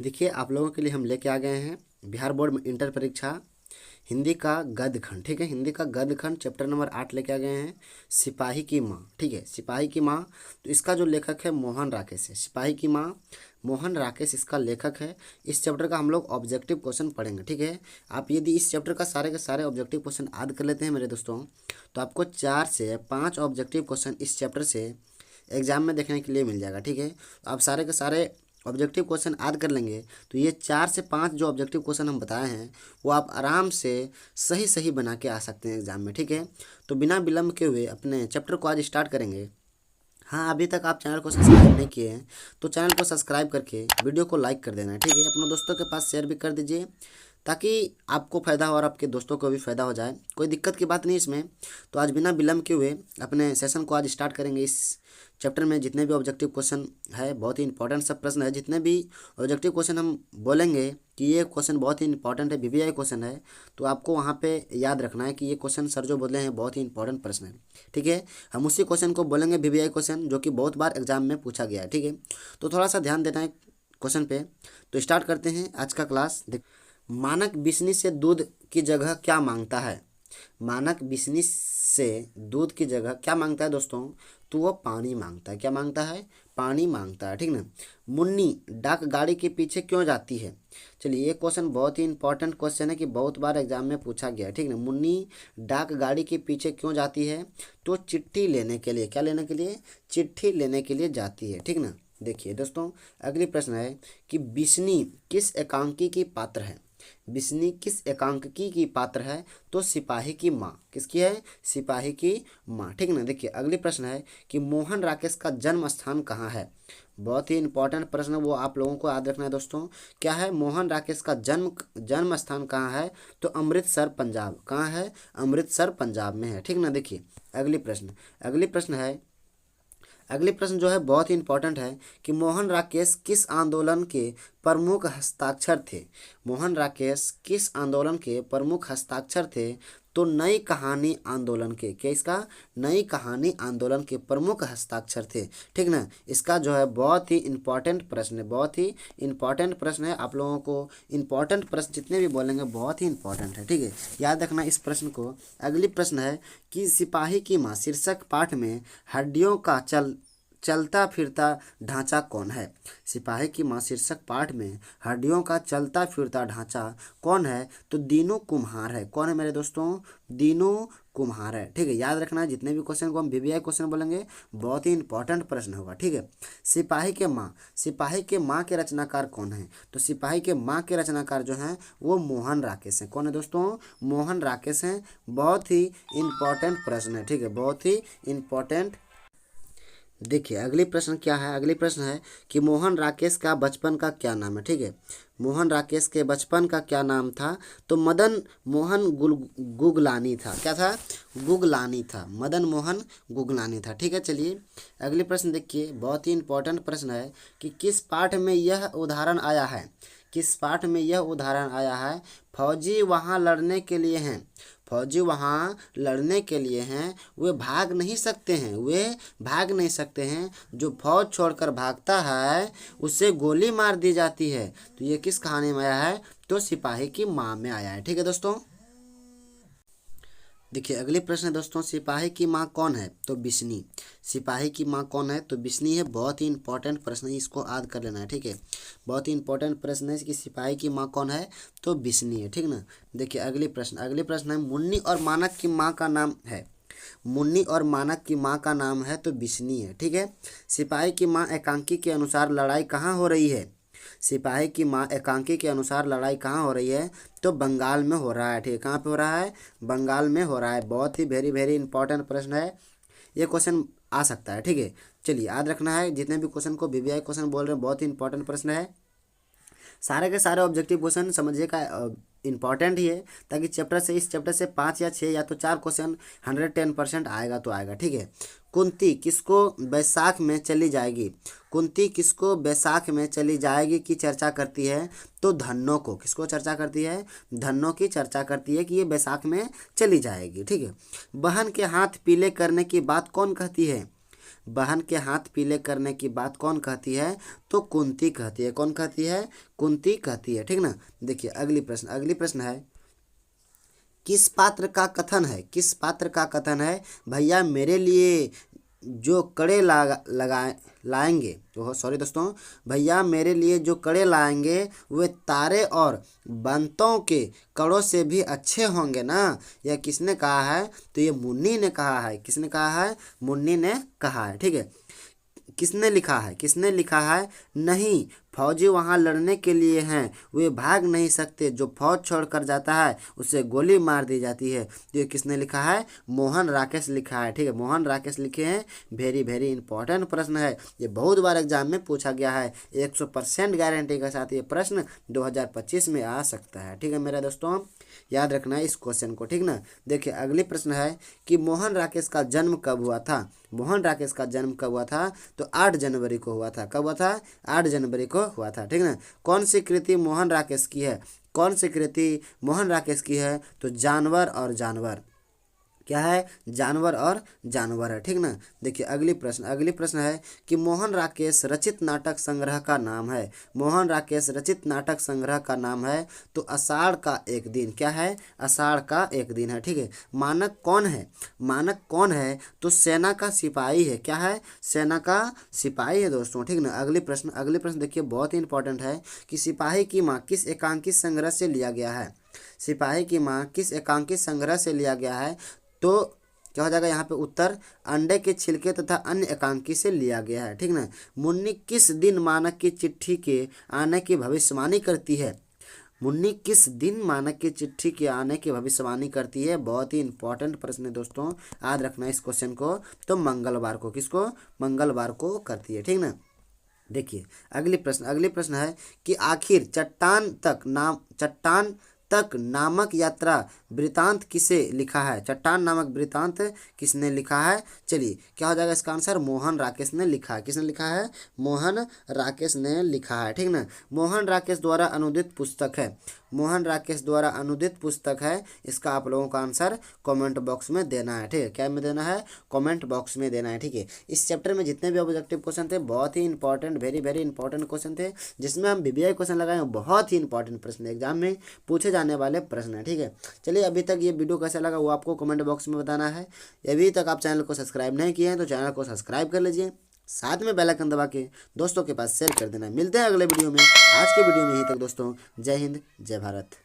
देखिए आप लोगों के लिए हम लेके आ गए हैं बिहार बोर्ड में इंटर परीक्षा हिंदी का गद्य खंड। ठीक है, हिंदी का गद्य खंड चैप्टर नंबर 8 लेके आ गए हैं, सिपाही की माँ। ठीक है, सिपाही की माँ। तो इसका जो लेखक है मोहन राकेश है। सिपाही की माँ मोहन राकेश इसका लेखक है। इस चैप्टर का हम लोग ऑब्जेक्टिव क्वेश्चन पढ़ेंगे। ठीक है, आप यदि इस चैप्टर का सारे के सारे ऑब्जेक्टिव क्वेश्चन याद कर लेते हैं मेरे दोस्तों, तो आपको 4 से 5 ऑब्जेक्टिव क्वेश्चन इस चैप्टर से एग्जाम में देखने के लिए मिल जाएगा। ठीक है, तो आप सारे के सारे ऑब्जेक्टिव क्वेश्चन याद कर लेंगे तो ये 4 से 5 जो ऑब्जेक्टिव क्वेश्चन हम बताए हैं वो आप आराम से सही सही बना के आ सकते हैं एग्जाम में। ठीक है, तो बिना विलम्ब के हुए अपने चैप्टर को आज स्टार्ट करेंगे। हाँ, अभी तक आप चैनल को सब्सक्राइब नहीं किए हैं तो चैनल को सब्सक्राइब करके वीडियो को लाइक कर देना है। ठीक है, अपने दोस्तों के पास शेयर भी कर दीजिए ताकि आपको फ़ायदा हो और आपके दोस्तों को भी फ़ायदा हो जाए। कोई दिक्कत की बात नहीं इसमें। तो आज बिना विलम्ब के हुए अपने सेशन को आज स्टार्ट करेंगे। इस चैप्टर में जितने भी ऑब्जेक्टिव क्वेश्चन है बहुत ही इंपॉर्टेंट सब प्रश्न है। जितने भी ऑब्जेक्टिव क्वेश्चन हम बोलेंगे कि ये क्वेश्चन बहुत ही इंपॉर्टेंट है, वीवीआई क्वेश्चन है, तो आपको वहाँ पे याद रखना है कि ये क्वेश्चन सर जो बोले हैं बहुत ही इंपॉर्टेंट प्रश्न है। ठीक है, हम उसी क्वेश्चन को बोलेंगे वीवीआई क्वेश्चन जो कि बहुत बार एग्जाम में पूछा गया है। ठीक है, तो थोड़ा सा ध्यान देना है क्वेश्चन पे। तो स्टार्ट करते हैं आज का क्लास। मानक बिस्नी से दूध की जगह क्या मांगता है? मानक बिस्नी से दूध की जगह क्या मांगता है दोस्तों? तो वो पानी मांगता है। क्या मांगता है? पानी मांगता है। ठीक ना। मुन्नी डाक गाड़ी के पीछे क्यों जाती है? चलिए, ये क्वेश्चन बहुत ही इंपॉर्टेंट क्वेश्चन है कि बहुत बार एग्जाम में पूछा गया है। ठीक ना। मुन्नी डाक गाड़ी के पीछे क्यों जाती है? तो चिट्ठी लेने के लिए। क्या लेने के लिए? चिट्ठी लेने के लिए जाती है। ठीक ना। देखिए दोस्तों, अगली प्रश्न है कि बिस्नी किस एकांकी की पात्र है? बिस्नी किस एकांकी की पात्र है? तो सिपाही की माँ। किसकी है? सिपाही की माँ। ठीक ना। देखिए अगली प्रश्न है कि मोहन राकेश का जन्म स्थान कहाँ है? बहुत ही इंपॉर्टेंट प्रश्न, वो आप लोगों को याद रखना है दोस्तों। क्या है? मोहन राकेश का जन्म स्थान कहाँ है? तो अमृतसर पंजाब। कहाँ है? अमृतसर पंजाब में है। ठीक ना। देखिए अगली प्रश्न है, अगली प्रश्न जो है बहुत ही इंपॉर्टेंट है कि मोहन राकेश किस आंदोलन के प्रमुख हस्ताक्षर थे? मोहन राकेश किस आंदोलन के प्रमुख हस्ताक्षर थे? तो नई कहानी आंदोलन के। क्या इसका? नई कहानी आंदोलन के प्रमुख हस्ताक्षर थे। ठीक ना। इसका जो है बहुत ही इंपॉर्टेंट प्रश्न है, बहुत ही इंपॉर्टेंट प्रश्न है। आप लोगों को इंपॉर्टेंट प्रश्न जितने भी बोलेंगे बहुत ही इंपॉर्टेंट है। ठीक है, याद रखना इस प्रश्न को। अगली प्रश्न है कि सिपाही की माँ शीर्षक पाठ में हड्डियों का चलता फिरता ढांचा कौन है? सिपाही की माँ शीर्षक पाठ में हड्डियों का चलता फिरता ढांचा कौन है? तो दीनू कुम्हार है। कौन है मेरे दोस्तों? दीनू कुम्हार है। ठीक है, याद रखना है जितने भी क्वेश्चन को हम वीवीआई क्वेश्चन बोलेंगे बहुत ही इंपॉर्टेंट प्रश्न होगा। ठीक है, सिपाही के माँ, सिपाही के माँ के रचनाकार कौन है? तो सिपाही के माँ के रचनाकार जो हैं वो मोहन राकेश हैं। कौन है दोस्तों? मोहन राकेश हैं। बहुत ही इंपॉर्टेंट प्रश्न है। ठीक है, बहुत ही इंपॉर्टेंट। देखिए अगली प्रश्न क्या है? अगली प्रश्न है कि मोहन राकेश का बचपन का क्या नाम है? ठीक है, मोहन राकेश के बचपन का क्या नाम था? तो मदन मोहन गुगलानी था। क्या था? गुगलानी था। मदन मोहन गुगलानी था। ठीक है, चलिए अगले प्रश्न देखिए, बहुत ही इंपॉर्टेंट प्रश्न है कि किस पाठ में यह उदाहरण आया है? किस पाठ में यह उदाहरण आया है? फौजी वहाँ लड़ने के लिए हैं। फौजी वहाँ लड़ने के लिए हैं, वे भाग नहीं सकते हैं। वे भाग नहीं सकते हैं। जो फौज छोड़कर भागता है उसे गोली मार दी जाती है। तो ये किस कहानी में आया है? तो सिपाही की माँ में आया है। ठीक है दोस्तों। देखिए अगली प्रश्न है दोस्तों, सिपाही की माँ कौन है? तो बिस्नी। सिपाही की माँ कौन है? तो बिस्नी है। बहुत ही इंपॉर्टेंट प्रश्न है, इसको याद कर लेना है। ठीक है, बहुत ही इंपॉर्टेंट प्रश्न है कि सिपाही की माँ कौन है? तो बिस्नी है। ठीक ना। देखिए अगली प्रश्न है मुन्नी और मानक की माँ का नाम है। मुन्नी और मानक की माँ का नाम है तो बिस्नी है। ठीक है, सिपाही की माँ एकांकी के अनुसार लड़ाई कहाँ हो रही है? सिपाही की माँ एकांकी के अनुसार लड़ाई कहाँ हो रही है? तो बंगाल में हो रहा है। ठीक है, कहाँ पे हो रहा है? बंगाल में हो रहा है। बहुत ही वेरी वेरी इंपॉर्टेंट प्रश्न है, ये क्वेश्चन आ सकता है। ठीक है, चलिए याद रखना है जितने भी क्वेश्चन को वीवीआई क्वेश्चन बोल रहे हैं बहुत ही इंपॉर्टेंट प्रश्न है। सारे के सारे ऑब्जेक्टिव क्वेश्चन समझिए का इंपॉर्टेंट ही है, ताकि इस चैप्टर से 5 या 6 या तो 4 क्वेश्चन 110% आएगा तो आएगा। ठीक है, कुंती किसको बैसाख में चली जाएगी? कुंती किसको बैसाख में चली जाएगी की चर्चा करती है? तो धन्नो को। किसको चर्चा करती है? धन्नो की चर्चा करती है कि ये बैसाख में चली जाएगी। ठीक है, बहन के हाथ पीले करने की बात कौन कहती है? बहन के हाथ पीले करने की बात कौन कहती है? तो कुंती कहती है। कौन कहती है? कुंती कहती है। ठीक ना। देखिए अगली प्रश्न है, किस पात्र का कथन है? किस पात्र का कथन है? भैया मेरे लिए जो कड़े लाएंगे, तो सॉरी दोस्तों, भैया मेरे लिए जो कड़े लाएंगे वे तारे और बंतों के कड़ों से भी अच्छे होंगे ना। यह किसने कहा है? तो ये मुन्नी ने कहा है। किसने कहा है? मुन्नी ने कहा है। ठीक है। किसने लिखा है? किसने लिखा है? नहीं, फौजी वहाँ लड़ने के लिए हैं, वे भाग नहीं सकते। जो फौज छोड़कर जाता है उसे गोली मार दी जाती है। तो ये किसने लिखा है? मोहन राकेश लिखा है। ठीक है, मोहन राकेश लिखे हैं। वेरी वेरी इंपॉर्टेंट प्रश्न है, ये बहुत बार एग्जाम में पूछा गया है। 100% गारंटी के साथ ये प्रश्न 2025 में आ सकता है। ठीक है मेरे दोस्तों, याद रखना है इस क्वेश्चन को। ठीक ना। देखिए अगली प्रश्न है कि मोहन राकेश का जन्म कब हुआ था? मोहन राकेश का जन्म कब हुआ था? तो 8 जनवरी को हुआ था। कब हुआ था? 8 जनवरी को हुआ था। ठीक ना। कौन सी कृति मोहन राकेश की है? कौन सी कृति मोहन राकेश की है? तो जानवर और जानवर। क्या है? जानवर और जानवर है। ठीक ना। देखिए अगली प्रश्न है कि मोहन राकेश रचित नाटक संग्रह का नाम है। मोहन राकेश रचित नाटक संग्रह का नाम है तो आषाढ़ का एक दिन। क्या है? आषाढ़ का एक दिन है। ठीक है। मानक कौन है? मानक कौन है? तो सेना का सिपाही है। क्या है? सेना का सिपाही है दोस्तों। ठीक ना। अगली प्रश्न देखिए बहुत ही इंपॉर्टेंट है कि सिपाही की माँ किस एकांकित संग्रह से लिया गया है? सिपाही की माँ किस एकांकित संग्रह से लिया गया है? तो क्या हो जाएगा यहाँ पे उत्तर? अंडे के छिलके तथा अन्य एकांकी से लिया गया है। ठीक ना। मुन्नी किस दिन मानक की चिट्ठी के आने की भविष्यवाणी करती है? मुन्नी किस दिन मानक की चिट्ठी के आने की भविष्यवाणी करती है? बहुत ही इंपॉर्टेंट प्रश्न है दोस्तों, याद रखना इस क्वेश्चन को। तो मंगलवार को। किसको? मंगलवार को करती है। ठीक ना। देखिए अगली प्रश्न है कि आखिर चट्टान तक नामक यात्रा वृतांत किसे लिखा है? चट्टान नामक वृतांत किसने लिखा है? चलिए क्या हो जाएगा इसका आंसर? मोहन राकेश ने लिखा है। किसने लिखा है? मोहन राकेश ने लिखा है। ठीक ना। मोहन राकेश द्वारा अनुदित पुस्तक है। मोहन राकेश द्वारा अनुदित पुस्तक है। इसका आप लोगों का आंसर कमेंट बॉक्स में देना है। ठीक है, क्या में देना है? कमेंट बॉक्स में देना है। ठीक है। इस चैप्टर में जितने भी ऑब्जेक्टिव क्वेश्चन थे बहुत ही important, very very important question थे, जिसमें हम बीबीआई क्वेश्चन लगाए हैं। बहुत ही इंपॉर्टेंट प्रश्न एग्जाम में पूछे जाने वाले प्रश्न है। ठीक है। चलिए अभी तक ये वीडियो कैसा लगा वो आपको कमेंट बॉक्स में बताना है। अभी तक आप चैनल को सब्सक्राइब नहीं किए हैं तो चैनल को सब्सक्राइब कर लीजिए, साथ में बेल आइकन दबा के दोस्तों के पास शेयर कर देना। मिलते हैं अगले वीडियो में। आज के वीडियो में यहीं तक दोस्तों। जय हिंद, जय भारत।